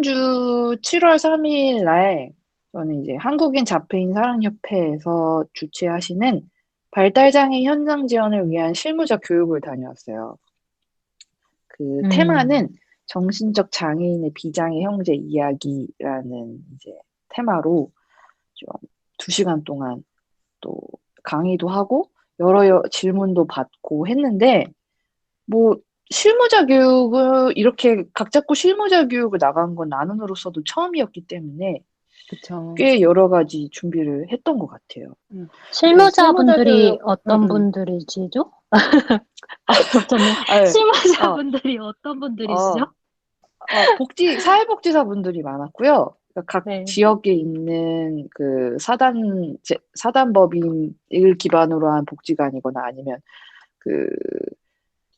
지난주 7월 3일 날 저는 이제 한국인 자폐인 사랑협회에서 주최하시는 발달장애 현장 지원을 위한 실무자 교육을 다녀왔어요. 그 음, 테마는 정신적 장애인의 비장애 형제 이야기라는 이제 테마로 좀 2시간 동안 또 강의도 하고 여러 질문도 받고 했는데 뭐 실무자 교육을 이렇게 각 잡고 실무자 교육을 나간 건 나는으로서도 처음이었기 때문에 그쵸. 꽤 여러 가지 준비를 했던 것 같아요. 음. 근데 실무자 실무자분들이 교육, 어떤 분들이시죠? 저는 아, 예. 어, 실무자분들이 어떤 분들이시죠? 어, 사회복지사분들이 많았고요. 그러니까 각 네. 지역에 있는 그 사단법인을 기반으로 한 복지관이거나 아니면 그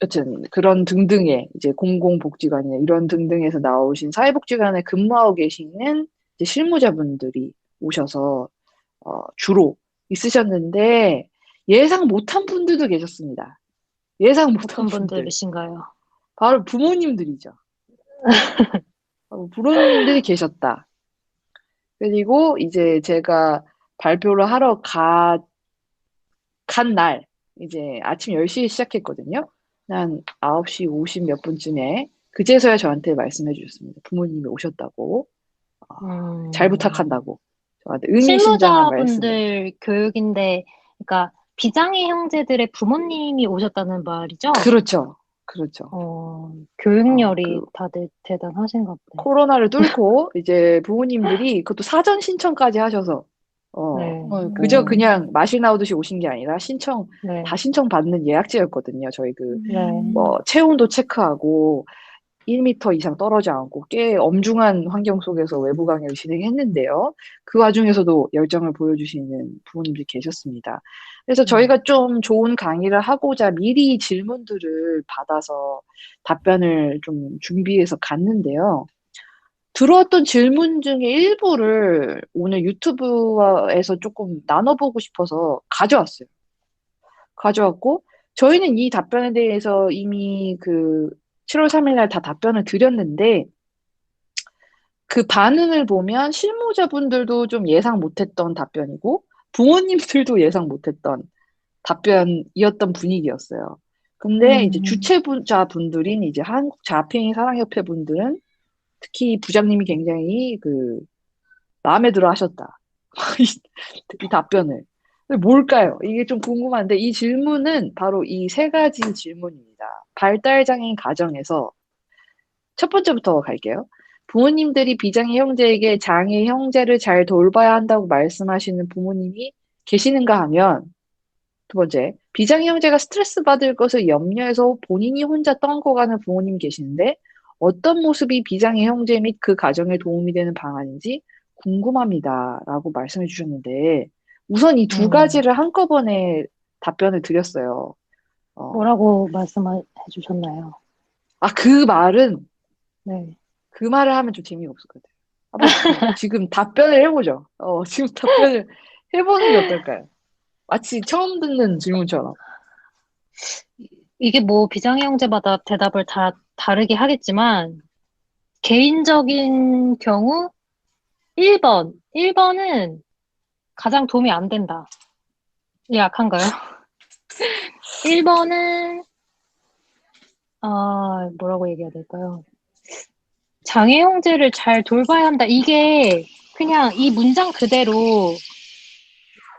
여튼 그런 등등의 이제 공공복지관이나 이런 등등에서 나오신 사회복지관에 근무하고 계시는 이제 실무자분들이 오셔서 주로 있으셨는데 예상 못한 분들도 계셨습니다. 예상 못한 어떤 분들. 분들이신가요? 바로 부모님들이죠. 부모님들이 계셨다. 그리고 이제 제가 발표를 하러 간 날, 이제 아침 10시에 시작했거든요. 한 9시 50 몇 분쯤에 그제서야 저한테 말씀해 주셨습니다. 부모님이 오셨다고, 잘 음, 부탁한다고, 저한테 의미심장한 말씀을. 실무자분들 교육인데, 그러니까 비장애 형제들의 부모님이 오셨다는 말이죠? 그렇죠. 그렇죠. 교육열이 그 다들 대단하신가 보네. 코로나를 뚫고 이제 부모님들이 그것도 사전 신청까지 하셔서, 네, 그저 오, 아이고, 그냥 맛이 나오듯이 오신 게 아니라 다 네, 신청받는 예약제였거든요. 저희 네. 체온도 체크하고 1미터 이상 떨어지 않고 꽤 엄중한 환경 속에서 외부 강의를 진행했는데요. 그 와중에서도 열정을 보여주시는 부모님들이 계셨습니다. 그래서 음, 저희가 좀 좋은 강의를 하고자 미리 질문들을 받아서 답변을 좀 준비해서 갔는데요. 들어왔던 질문 중에 일부를 오늘 유튜브에서 조금 나눠보고 싶어서 가져왔어요. 가져왔고, 저희는 이 답변에 대해서 이미 그 7월 3일 날 다 답변을 드렸는데, 그 반응을 보면 실무자분들도 좀 예상 못했던 답변이고, 부모님들도 예상 못했던 답변이었던 분위기였어요. 근데 이제 음, 주최자분들인 이제 한국자폐인 사랑협회 분들은 특히 부장님이 굉장히 그 마음에 들어 하셨다. 이 답변을. 근데 뭘까요? 이게 좀 궁금한데 이 질문은 바로 이 세 가지 질문입니다. 발달장애인 가정에서 첫 번째부터 갈게요. 부모님들이 비장애 형제에게 장애 형제를 잘 돌봐야 한다고 말씀하시는 부모님이 계시는가 하면 두 번째, 비장애 형제가 스트레스 받을 것을 염려해서 본인이 혼자 떠안고가는 부모님이 계시는데 어떤 모습이 비장애 형제 및 그 가정에 도움이 되는 방안인지 궁금합니다. 라고 말씀해 주셨는데 우선 이 두 음. 가지를 한꺼번에 답변을 드렸어요. 어, 뭐라고 말씀해 주셨나요? 그 말은 네. 그 말을 하면 좀 재미가 없을 것 같아요. 한번 지금 답변을 해보죠. 지금 답변을 해보는 게 어떨까요? 마치 처음 듣는 질문처럼. 이게 뭐 비장애 형제마다 대답을 다 다르게 하겠지만, 개인적인 경우 1번. 1번은 가장 도움이 안 된다. 약한가요? 1번은, 뭐라고 얘기해야 될까요? 장애 형제를 잘 돌봐야 한다. 이게 그냥 이 문장 그대로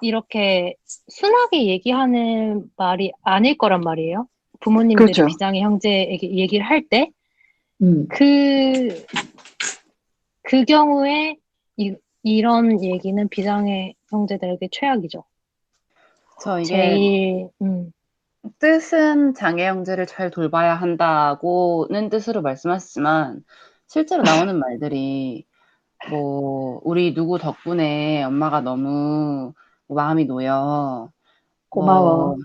이렇게 순하게 얘기하는 말이 아닐 거란 말이에요. 부모님들이 그렇죠. 비장애 형제에게 얘기를 할 때, 음. 그, 그 경우에 이런 얘기는 비장애 형제들에게 최악이죠. 저 이게 제일, 뜻은 장애 형제를 잘 돌봐야 한다고는 뜻으로 말씀하시지만 실제로 나오는 말들이 뭐 우리 누구 덕분에 엄마가 너무 마음이 놓여. 뭐 고마워.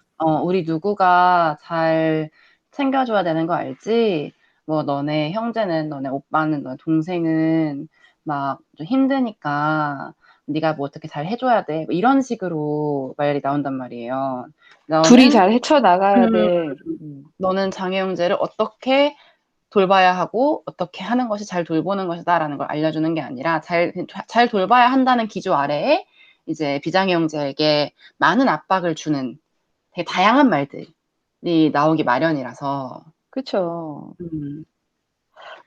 우리 누구가 잘 챙겨줘야 되는 거 알지? 뭐 너네 형제는 너네 오빠는 너네 동생은 막 좀 힘드니까 네가 뭐 어떻게 잘 해줘야 돼. 뭐 이런 식으로 말이 나온단 말이에요. 둘이 너는 잘 헤쳐나가야 음, 돼. 너는 장애 형제를 어떻게 돌봐야 하고 어떻게 하는 것이 잘 돌보는 것이다라는 걸 알려주는 게 아니라 잘 돌봐야 한다는 기조 아래에 이제 비장의 형제에게 많은 압박을 주는 되게 다양한 말들이 나오기 마련이라서. 그쵸. 음,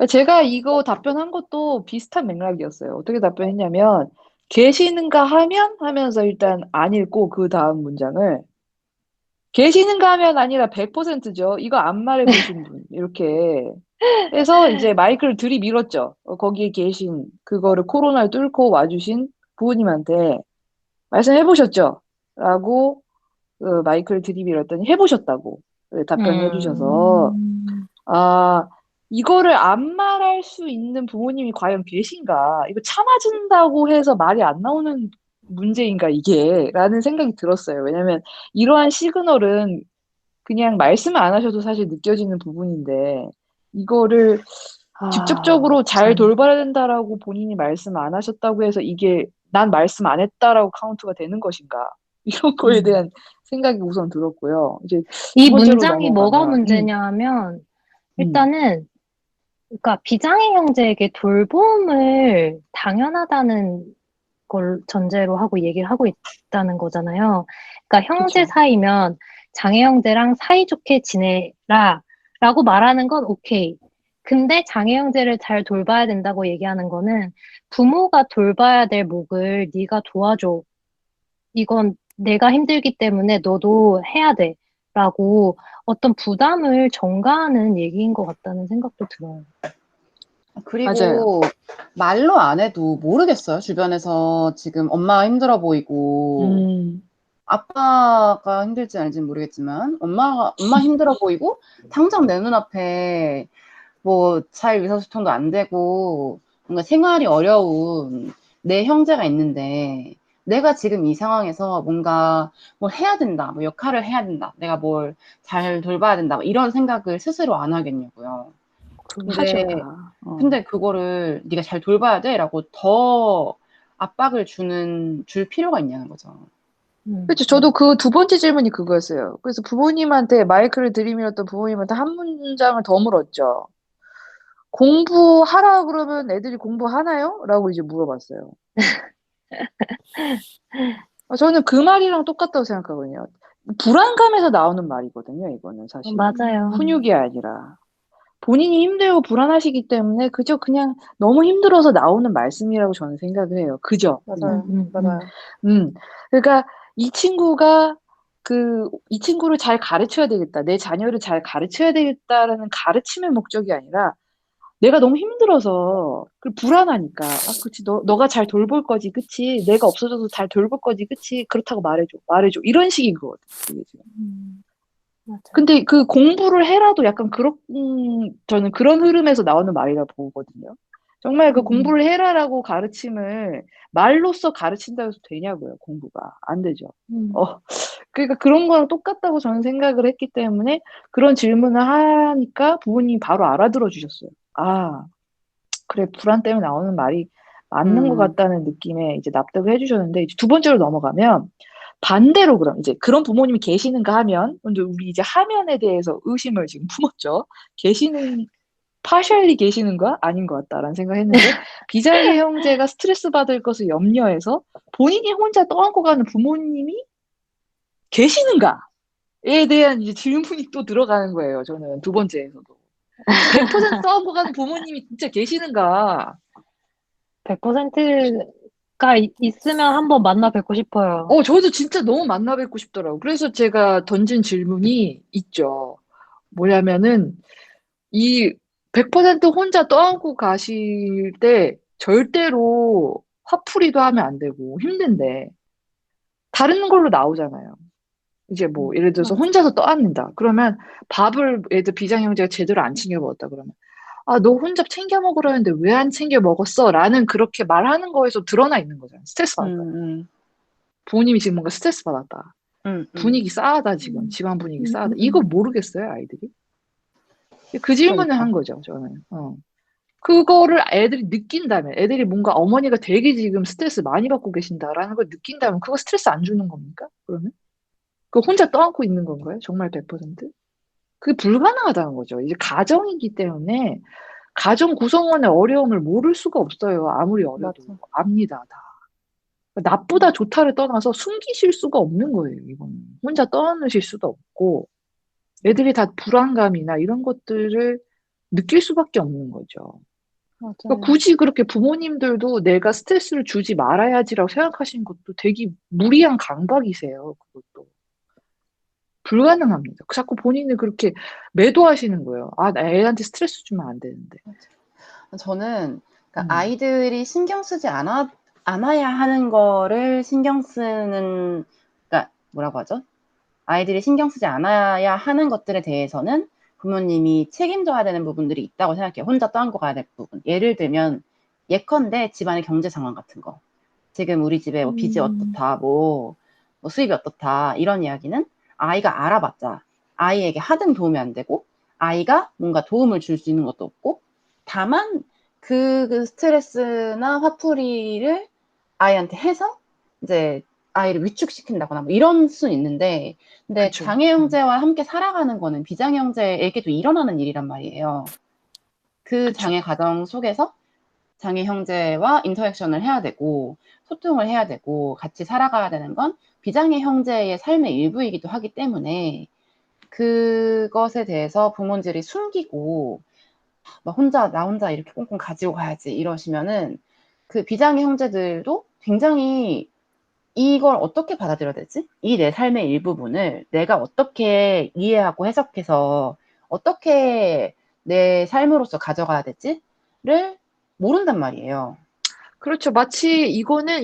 제가 이거 답변한 것도 비슷한 맥락이었어요. 어떻게 답변했냐면, 계시는가 하면 하면서 일단 안 읽고 그 다음 문장을 계시는가 하면 아니라 100%죠. 이거 안 말해보신 분. 이렇게 해서 이제 마이크를 들이밀었죠. 거기에 계신 그거를 코로나를 뚫고 와주신 부모님한테 말씀해보셨죠? 라고 마이크를 들이밀었더니 해보셨다고 답변을 해주셔서 음, 아, 이거를 안 말할 수 있는 부모님이 과연 계신가? 이거 참아준다고 해서 말이 안 나오는 문제인가, 이게? 라는 생각이 들었어요. 왜냐면 이러한 시그널은 그냥 말씀 안 하셔도 사실 느껴지는 부분인데, 이거를 직접적으로 잘 참. 돌봐야 된다라고 본인이 말씀 안 하셨다고 해서 이게 난 말씀 안 했다라고 카운트가 되는 것인가? 이런 거에 음. 대한 생각이 우선 들었고요. 이제 두 이 번째로 문장이 뭐가 넘어가면, 문제냐 하면, 음, 일단은, 그러니까 비장의 형제에게 돌봄을 당연하다는 걸 전제로 하고 얘기를 하고 있다는 거잖아요. 그러니까 형제 그쵸. 사이면 장애 형제랑 사이좋게 지내라 라고 말하는 건 오케이. 근데 장애 형제를 잘 돌봐야 된다고 얘기하는 거는 부모가 돌봐야 될 몫을 네가 도와줘. 이건 내가 힘들기 때문에 너도 해야 돼. 라고 어떤 부담을 전가하는 얘기인 것 같다는 생각도 들어요. 맞아요. 그리고 말로 안 해도 모르겠어요. 주변에서 지금 엄마가 힘들어 보이고 음, 아빠가 힘들지 않을지는 모르겠지만 엄마 힘들어 보이고 당장 내 눈앞에 뭐 잘 의사소통도 안 되고 뭔가 생활이 어려운 내 형제가 있는데 내가 지금 이 상황에서 뭔가 뭘 해야 된다, 뭐 역할을 해야 된다, 내가 뭘 잘 돌봐야 된다, 뭐 이런 생각을 스스로 안 하겠냐고요. 하죠, 근데 다. 근데 그거를 네가 잘 돌봐야 돼라고 더 압박을 줄 필요가 있냐는 거죠. 그렇죠. 저도 그 두 번째 질문이 그거였어요. 그래서 부모님한테 마이크를 들이밀었던 부모님한테 한 문장을 더 물었죠. 공부하라 그러면 애들이 공부하나요? 라고 이제 물어봤어요. 저는 그 말이랑 똑같다고 생각하거든요. 불안감에서 나오는 말이거든요, 이거는 사실. 맞아요. 훈육이 아니라. 본인이 힘들고 불안하시기 때문에 그저 그냥 너무 힘들어서 나오는 말씀이라고 저는 생각을 해요. 그저 그냥. 맞아요. 맞아요. 음. 그러니까 이 친구가 이 친구를 잘 가르쳐야 되겠다. 내 자녀를 잘 가르쳐야 되겠다라는 가르침의 목적이 아니라 내가 너무 힘들어서 불안하니까 그치 너가 잘 돌볼 거지 그치 내가 없어져도 잘 돌볼 거지 그치 그렇다고 말해줘 이런 식인 거거든 이게 지금. 맞아요. 근데 그 공부를 해라도 약간 저는 그런 흐름에서 나오는 말이라 보거든요. 정말 그 공부를 해라라고 가르침을 말로써 가르친다고 해서 되냐고요, 공부가. 안 되죠. 어, 그러니까 그런 거랑 똑같다고 저는 생각을 했기 때문에 그런 질문을 하니까 부모님이 바로 알아들어 주셨어요. 아, 그래, 불안 때문에 나오는 말이 맞는 것 음. 같다는 느낌에 이제 납득을 해주셨는데, 이제 두 번째로 넘어가면, 반대로 그럼 이제 그런 부모님이 계시는가 하면, 근데 우리 이제 하면에 대해서 의심을 지금 품었죠. 파셜리 계시는가? 아닌 것 같다라는 생각을 했는데, 비장의 형제가 스트레스 받을 것을 염려해서 본인이 혼자 떠안고 가는 부모님이 계시는가에 대한 이제 질문이 또 들어가는 거예요. 저는 두 번째에서도. 100% 떠안고 가는 부모님이 진짜 계시는가? 100%가 있으면 한번 만나 뵙고 싶어요. 저도 진짜 너무 만나 뵙고 싶더라고요. 그래서 제가 던진 질문이 있죠. 뭐냐면은, 이 100% 혼자 떠안고 가실 때 절대로 화풀이도 하면 안 되고 힘든데, 다른 걸로 나오잖아요. 이제 뭐, 예를 들어서 맞아. 혼자서 떠안는다. 그러면 밥을 애들 비장형제가 제대로 안 챙겨 먹었다. 그러면, 아, 너 혼자 챙겨 먹으라는데 왜 안 챙겨 먹었어? 라는 그렇게 말하는 거에서 드러나 있는 거잖아요. 스트레스 받았다. 음. 부모님이 지금 뭔가 스트레스 받았다. 음. 음. 분위기 싸하다, 지금. 음, 집안 분위기 음, 싸하다. 음, 이거 음. 모르겠어요, 아이들이? 그 질문을 그러니까. 한 거죠, 저는. 그거를 애들이 느낀다면, 애들이 뭔가 어머니가 되게 지금 스트레스 많이 받고 계신다라는 걸 느낀다면, 그거 스트레스 안 주는 겁니까? 그러면? 그거 혼자 떠안고 있는 건가요? 정말 100%? 그게 불가능하다는 거죠. 이제 가정이기 때문에 가정 구성원의 어려움을 모를 수가 없어요. 아무리 어려도. 맞아. 압니다, 다. 나쁘다 좋다를 떠나서 숨기실 수가 없는 거예요, 이거는. 혼자 떠안으실 수도 없고, 애들이 다 불안감이나 이런 것들을 느낄 수밖에 없는 거죠. 그러니까 맞아요. 굳이 그렇게 부모님들도 내가 스트레스를 주지 말아야지라고 생각하시는 것도 되게 무리한 강박이세요, 그것도. 불가능합니다. 자꾸 본인을 그렇게 매도하시는 거예요. 아, 나 애한테 스트레스 주면 안 되는데. 저는 그러니까 음, 아이들이 신경 쓰지 않아야 하는 거를 신경 쓰는, 그러니까 뭐라고 하죠? 아이들이 신경 쓰지 않아야 하는 것들에 대해서는 부모님이 책임져야 되는 부분들이 있다고 생각해요. 혼자 떠안고 가야 될 부분. 예를 들면 예컨대 집안의 경제 상황 같은 거. 지금 우리 집에 뭐 빚이 어떻다, 뭐 수입이 어떻다, 이런 이야기는 아이가 알아봤자 아이에게 하등 도움이 안 되고 아이가 뭔가 도움을 줄 수 있는 것도 없고, 다만 그 스트레스나 화풀이를 아이한테 해서 이제 아이를 위축시킨다거나 뭐 이런 수는 있는데, 근데 그쵸. 장애 형제와 함께 살아가는 거는 비장애 형제에게도 일어나는 일이란 말이에요. 그 그쵸. 장애 가정 속에서 장애 형제와 인터랙션을 해야 되고 소통을 해야 되고 같이 살아가야 되는 건 비장애 형제의 삶의 일부이기도 하기 때문에, 그것에 대해서 부모님들이 숨기고 막 나 혼자 이렇게 꽁꽁 가지고 가야지 이러시면은 그 비장애 형제들도 굉장히 이걸 어떻게 받아들여야 되지? 이 내 삶의 일부분을 내가 어떻게 이해하고 해석해서 어떻게 내 삶으로서 가져가야 되지를 모른단 말이에요. 그렇죠. 마치 이거는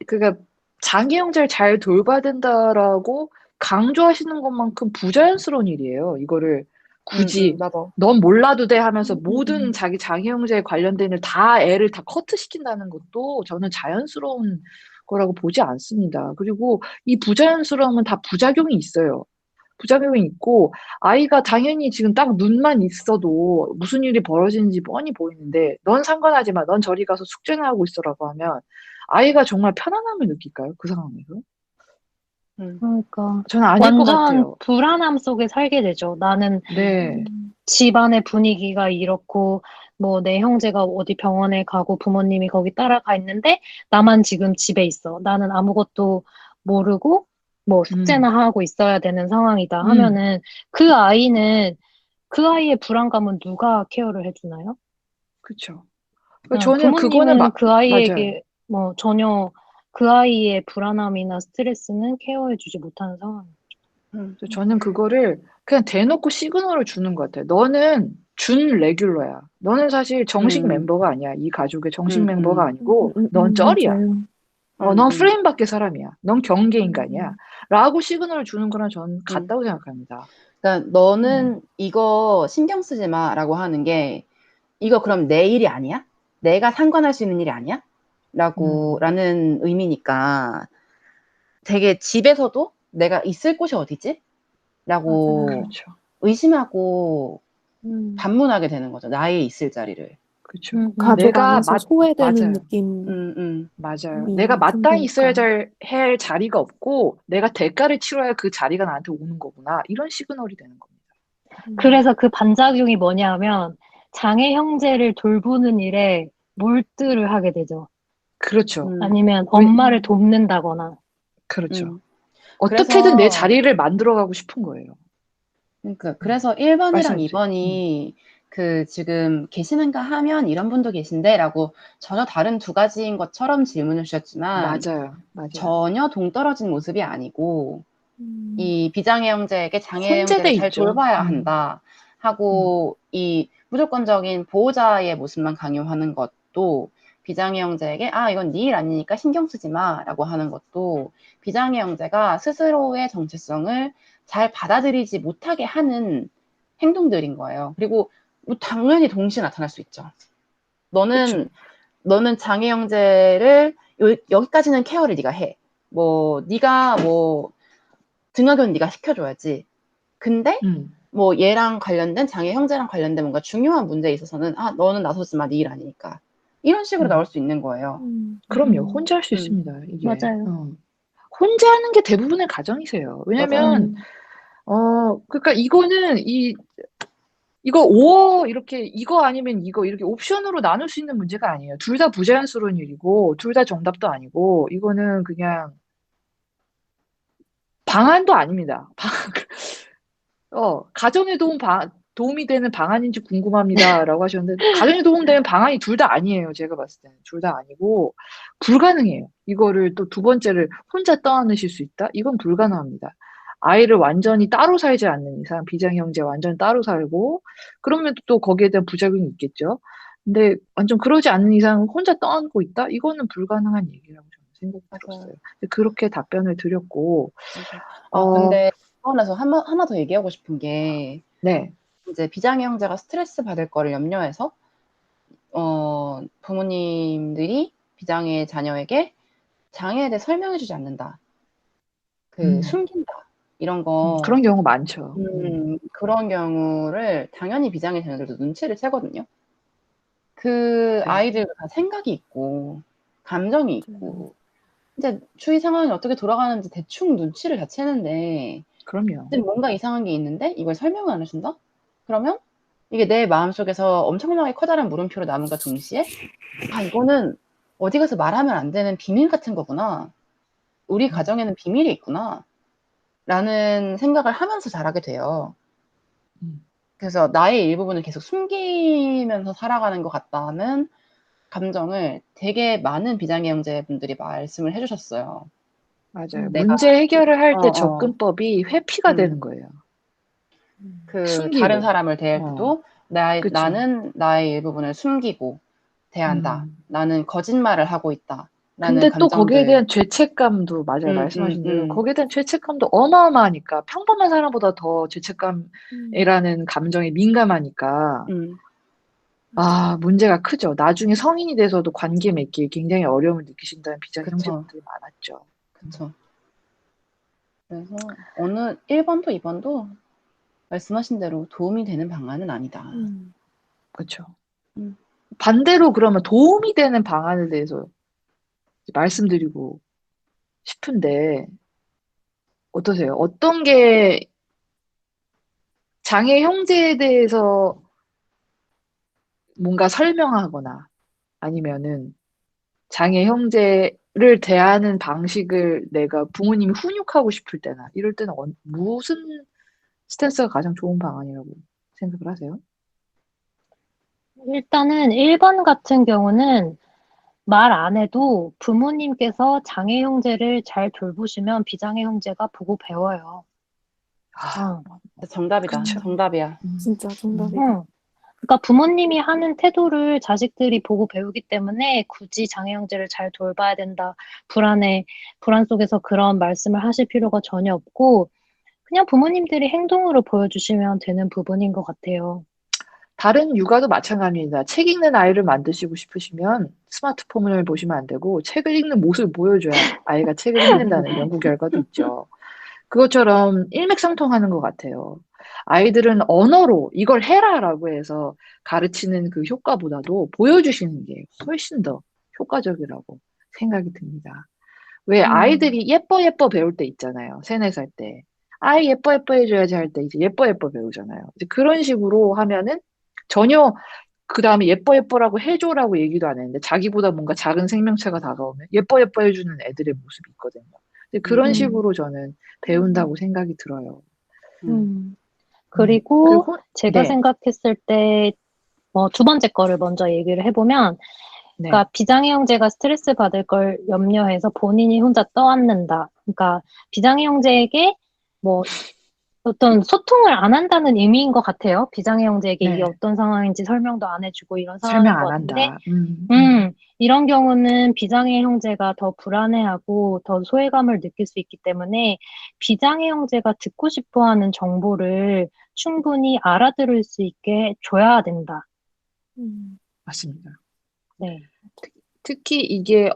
그러니까 장애 형제를 잘 돌봐야 된다라고 강조하시는 것만큼 부자연스러운 일이에요. 이거를 굳이 맞아. 넌 몰라도 돼 하면서 음, 모든 자기 장애 형제에 관련된 일 다 애를 다 커트시킨다는 것도 저는 자연스러운 거라고 보지 않습니다. 그리고 이 부자연스러움은 다 부작용이 있어요. 부작용이 있고, 아이가 당연히 지금 딱 눈만 있어도 무슨 일이 벌어지는지 뻔히 보이는데, 넌 상관하지 마. 넌 저리 가서 숙제나 하고 있어라고 하면, 아이가 정말 편안함을 느낄까요? 그 상황에서? 음, 그러니까 저는 아닐 것 완전 같아요. 불안함 속에 살게 되죠. 나는 네. 집안의 분위기가 이렇고, 뭐, 내 형제가 어디 병원에 가고 부모님이 거기 따라가 있는데, 나만 지금 집에 있어. 나는 아무것도 모르고, 뭐, 음, 숙제나 하고 있어야 되는 상황이다 음, 하면은, 그 아이는, 그 아이의 불안감은 누가 케어를 해주나요? 그쵸. 저는 그거는 부모님은 그 맞아요. 아이에게, 뭐, 전혀 그 아이의 불안함이나 스트레스는 케어해주지 못하는 상황이에요. 음, 그래서 저는 그거를 그냥 대놓고 시그널을 주는 것 같아요. 너는 준 레귤러야. 너는 사실 정식 음, 멤버가 아니야. 이 가족의 정식 멤버가 음, 아니고, 넌 쩔이야. 맞아요. 넌 음, 프레임 밖의 사람이야. 넌 경계 인간이야. 음, 라고 시그널을 주는 거랑 저는 음. 같다고 생각합니다. 그러니까 음, 너는 이거 신경 쓰지 마라고 하는 게, 이거 그럼 내 일이 아니야? 내가 상관할 수 있는 일이 아니야? 음, 라는 의미니까 되게 집에서도 내가 있을 곳이 어디지? 라고 맞아요. 그렇죠. 의심하고 음, 반문하게 되는 거죠. 나의 있을 자리를. 그렇죠. 가족 내가 안에서 소외되는 맞아요. 느낌이 음, 음, 맞아요. 내가 마땅히 있어야 생기니까. 할 자리가 없고, 내가 대가를 치러야 그 자리가 나한테 오는 거구나. 이런 시그널이 되는 겁니다. 그래서 그 반작용이 뭐냐면 장애 형제를 돌보는 일에 몰두를 하게 되죠. 그렇죠. 음, 아니면 왜, 엄마를 돕는다거나. 그렇죠. 음. 어떻게든 내 그래서 자리를 만들어가고 싶은 거예요. 그래서 1번이랑 말씀해 주세요. 2번이 그 지금 계시는가 하면 이런 분도 계신데 라고 전혀 다른 두 가지인 것처럼 질문을 주셨지만, 맞아요. 맞아요. 전혀 동떨어진 모습이 아니고, 음, 이 비장애 형제에게 장애 혼재돼 형제를 잘 있죠. 돌봐야 한다 음, 하고 이 무조건적인 보호자의 모습만 강요하는 것도, 비장애 형제에게 이건 네 일 아니니까 신경 쓰지 마라고 하는 것도 비장애 형제가 스스로의 정체성을 잘 받아들이지 못하게 하는 행동들인 거예요. 그리고 뭐 당연히 동시에 나타날 수 있죠. 그쵸. 너는 장애 형제를 여기까지는 케어를 네가 해. 뭐 네가 뭐 등하교는 네가 시켜줘야지. 근데 음, 뭐 얘랑 관련된 장애 형제랑 관련된 뭔가 중요한 문제에 있어서는 너는 나서지 마, 네 일 아니니까. 이런 식으로 나올 음. 수 있는 거예요. 그럼요. 혼자 할 수 음, 있습니다. 이게. 맞아요. 혼자 하는 게 대부분의 가정이세요. 맞아요. 왜냐면, 음, 그러니까 이거는 이거 5어 이렇게 이거 아니면 이거 이렇게 옵션으로 나눌 수 있는 문제가 아니에요. 둘 다 부자연스러운 일이고 둘 다 정답도 아니고 이거는 그냥 방안도 아닙니다. 가정에 도움이 되는 방안인지 궁금합니다라고 하셨는데 가정에 도움되는 방안이 둘 다 아니에요. 제가 봤을 때는 둘 다 아니고 불가능해요. 이거를 또 두 번째를 혼자 떠안으실 수 있다? 이건 불가능합니다. 아이를 완전히 따로 살지 않는 이상 비장 형제 완전 따로 살고 그러면 또 거기에 대한 부작용이 있겠죠. 근데 완전 그러지 않는 이상 혼자 떠안고 있다? 이거는 불가능한 얘기라고 저는 생각이 맞아요. 들었어요. 그렇게 답변을 드렸고 근데 그거에서 하나 더 얘기하고 싶은 게 네. 이제 비장의 형제가 스트레스 받을 거를 염려해서 부모님들이 비장의 자녀에게 장애에 대해 설명해 주지 않는다. 숨긴다. 이런 거 그런 경우 많죠. 그런 경우를 당연히 비장의 자녀들도 눈치를 채거든요. 그 네. 아이들도 다 생각이 있고 감정이 있고 이제 주위 상황이 어떻게 돌아가는지 대충 눈치를 다 채는데 그럼요. 근데 뭔가 이상한 게 있는데 이걸 설명을 안 해준다? 그러면 이게 내 마음속에서 엄청나게 커다란 물음표로 남음과 동시에 이거는 어디 가서 말하면 안 되는 비밀 같은 거구나. 우리 가정에는 비밀이 있구나. 라는 생각을 하면서 자라게 돼요. 그래서 나의 일부분을 계속 숨기면서 살아가는 것 같다는 감정을 되게 많은 비장의 형제분들이 말씀을 해주셨어요. 맞아요. 내가 문제 해결을 할 때 어, 접근법이 회피가 되는 거예요. 다른 숨기고. 사람을 대할 때도 그쵸. 나는 나의 일부분을 숨기고 대한다. 나는 거짓말을 하고 있다. 라는 근데 또 거기에 감정들. 대한 죄책감도 맞아요. 음, 말씀하신 대로. 음, 거기에 대한 죄책감도 어마어마하니까. 평범한 사람보다 더 죄책감이라는 감정에 민감하니까. 음, 문제가 크죠. 나중에 성인이 돼서도 관계 맺기에 굉장히 어려움을 느끼신다는 비장 그쵸, 형제분들이 많았죠. 그쵸. 그래서 어느 1번도 2번도 말씀하신 대로 도움이 되는 방안은 아니다. 그쵸. 음. 반대로 그러면 도움이 되는 방안에 대해서 말씀드리고 싶은데, 어떠세요? 어떤 게 장애 형제에 대해서 뭔가 설명하거나 아니면은 장애 형제를 대하는 방식을 내가 부모님이 훈육하고 싶을 때나 이럴 때는 무슨 스탠스가 가장 좋은 방안이라고 생각을 하세요? 일단은 1번 같은 경우는 말 안 해도 부모님께서 장애 형제를 잘 돌보시면 비장애 형제가 보고 배워요. 어. 정답이다. 그쵸. 정답이야. 진짜 정답이다. 응. 그러니까 부모님이 하는 태도를 자식들이 보고 배우기 때문에 굳이 장애 형제를 잘 돌봐야 된다. 불안 속에서 그런 말씀을 하실 필요가 전혀 없고, 그냥 부모님들이 행동으로 보여주시면 되는 부분인 것 같아요. 다른 육아도 마찬가지입니다. 책 읽는 아이를 만드시고 싶으시면 스마트폰을 보시면 안 되고 책을 읽는 모습을 보여줘야 아이가 책을 읽는다는 연구 결과도 있죠. 그것처럼 일맥상통하는 것 같아요. 아이들은 언어로 이걸 해라라고 해서 가르치는 그 효과보다도 보여주시는 게 훨씬 더 효과적이라고 생각이 듭니다. 왜 아이들이 예뻐 예뻐 배울 때 있잖아요. 3-4살 때. 아이 예뻐 예뻐 해줘야지 할 때 이제 예뻐 예뻐 배우잖아요. 이제 그런 식으로 하면은 전혀 그 다음에 예뻐 예뻐라고 해줘라고 얘기도 안 했는데 자기보다 뭔가 작은 생명체가 다가오면 예뻐 예뻐 해주는 애들의 모습이 있거든요. 근데 그런 식으로 저는 배운다고 생각이 들어요. 그리고 제가 네, 생각했을 때, 두 번째 거를 먼저 얘기를 해보면, 네, 그러니까 비장애 형제가 스트레스 받을 걸 염려해서 본인이 혼자 떠안는다. 그러니까 비장애 형제에게 뭐 어떤 소통을 안 한다는 의미인 것 같아요. 비장애 형제에게 이게 네. 어떤 상황인지 설명도 안 해주고 이런 상황인 설명 것 안 같은데, 한다. 이런 경우는 비장애 형제가 더 불안해하고 더 소외감을 느낄 수 있기 때문에 비장애 형제가 듣고 싶어 하는 정보를 충분히 알아들을 수 있게 줘야 된다. 맞습니다. 네. 특히 이게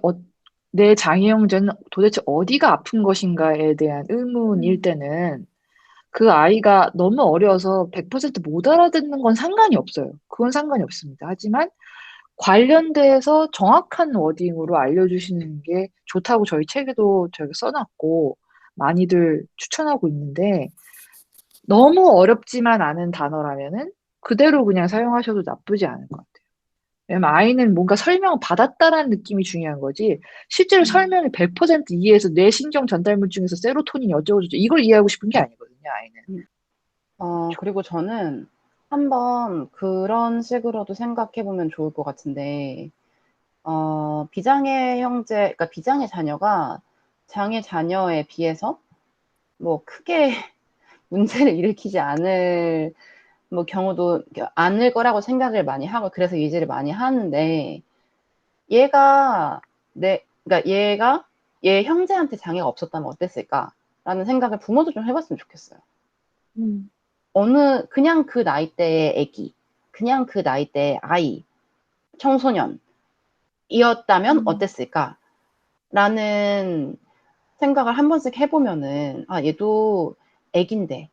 내 장애 형제는 도대체 어디가 아픈 것인가에 대한 의문일 때는 그 아이가 너무 어려서 100%못 알아듣는 건 상관이 없어요. 그건 상관이 없습니다. 하지만 관련돼서 정확한 워딩으로 알려주시는 게 좋다고 저희 책에도 저희가 써놨고 많이들 추천하고 있는데 너무 어렵지만 않은 단어라면은 그대로 그냥 사용하셔도 나쁘지 않을 것 같아요. 왜냐면 아이는 뭔가 설명을 받았다라는 느낌이 중요한 거지, 실제로 설명이 100% 이해해서 뇌 신경 전달물 중에서 세로토닌이 어쩌고저쩌고 이걸 이해하고 싶은 게 아니거든요, 아이는. 그리고 저는 한번 그런 식으로도 생각해 보면 좋을 것 같은데, 비장의 형제, 그러니까 비장의 자녀가 장의 자녀에 비해서 뭐 크게 문제를 일으키지 않을 뭐 경우도 않을 거라고 생각을 많이 하고, 그래서 의지를 많이 하는데, 그러니까 얘가 얘 형제한테 장애가 없었다면 어땠을까라는 생각을 부모도 좀 해봤으면 좋겠어요. 그냥 그 나이대의 애기, 그냥 그 나이대의 아이, 청소년이었다면 어땠을까라는 생각을 한 번씩 해보면은, 얘도 애긴데,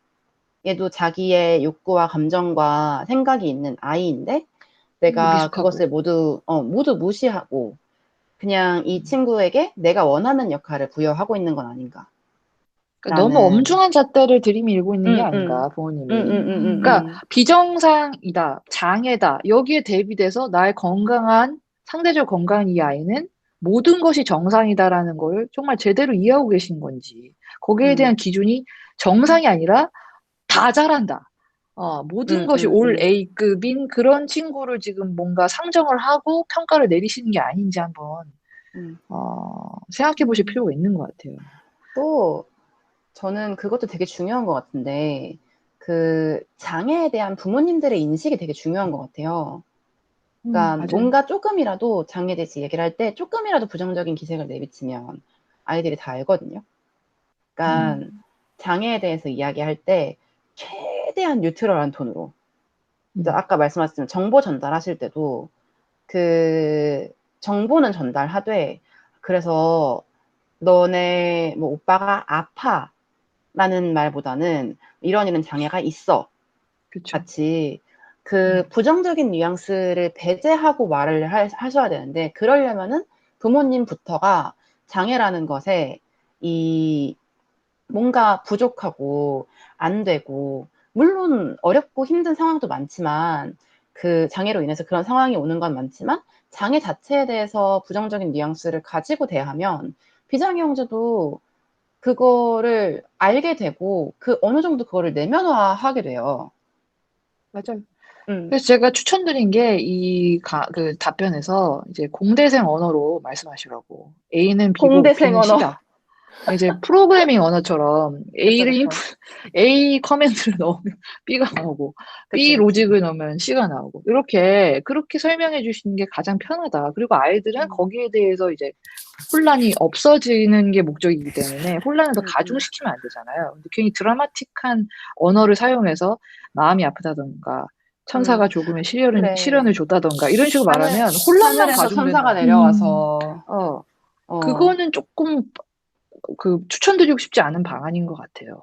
얘도 자기의 욕구와 감정과 생각이 있는 아이인데, 내가 미숙하고. 그것을 모두 무시하고 그냥 이 친구에게 내가 원하는 역할을 부여하고 있는 건 아닌가. 그러니까 너무 엄중한 잣대를 들이밀고 있는 게 아닌가, 부모님이. 그러니까 비정상이다, 장애다, 여기에 대비돼서 나의 건강한, 상대적 건강한 이 아이는 모든 것이 정상이다라는 걸 정말 제대로 이해하고 계신 건지, 거기에 대한 기준이 정상이 아니라 다 잘한다, 모든 것이 올 A급인 그런 친구를 지금 뭔가 상정을 하고 평가를 내리시는 게 아닌지 한번 생각해 보실 필요가 있는 것 같아요. 또 저는 그것도 되게 중요한 것 같은데, 그 장애에 대한 부모님들의 인식이 되게 중요한 것 같아요. 그러니까 맞아요. 뭔가 조금이라도 장애에 대해서 얘기를 할 때 조금이라도 부정적인 기색을 내비치면 아이들이 다 알거든요. 그러니까 장애에 대해서 이야기할 때 최대한 뉴트럴한 톤으로, 아까 말씀하셨지만 정보 전달하실 때도 그 정보는 전달하되, 그래서 너네 뭐 오빠가 아파라는 말보다는 이런 장애가 있어, 그쵸. 같이 그 부정적인 뉘앙스를 배제하고 말을 하셔야 되는데, 그러려면은 부모님부터가 장애라는 것에 이 뭔가 부족하고 안 되고, 물론 어렵고 힘든 상황도 많지만, 그 장애로 인해서 그런 상황이 오는 건 많지만, 장애 자체에 대해서 부정적인 뉘앙스를 가지고 대하면 비장애 형제도 그거를 알게 되고 어느 정도 그거를 내면화하게 돼요. 맞아요. 그래서 제가 추천드린 게 그 답변에서 이제 공대생 언어로 말씀하시라고. A는 B고 공대생 B는 언어. C다. 이제 프로그래밍 언어처럼 그쵸. A 커맨드를 넣으면 B가 나오고, B 로직을 넣으면 C가 나오고, 그렇게 설명해 주시는 게 가장 편하다. 그리고 아이들은 거기에 대해서 이제 혼란이 없어지는 게 목적이기 때문에 혼란을 더 가중시키면 안 되잖아요. 근데 괜히 드라마틱한 언어를 사용해서 마음이 아프다던가, 천사가 조금의 그래. 시련을 줬다던가, 이런 식으로 말하면 혼란만 하늘에서 가중되는 천사가 거예요. 내려와서 그거는 조금 추천드리고 싶지 않은 방안인 것 같아요.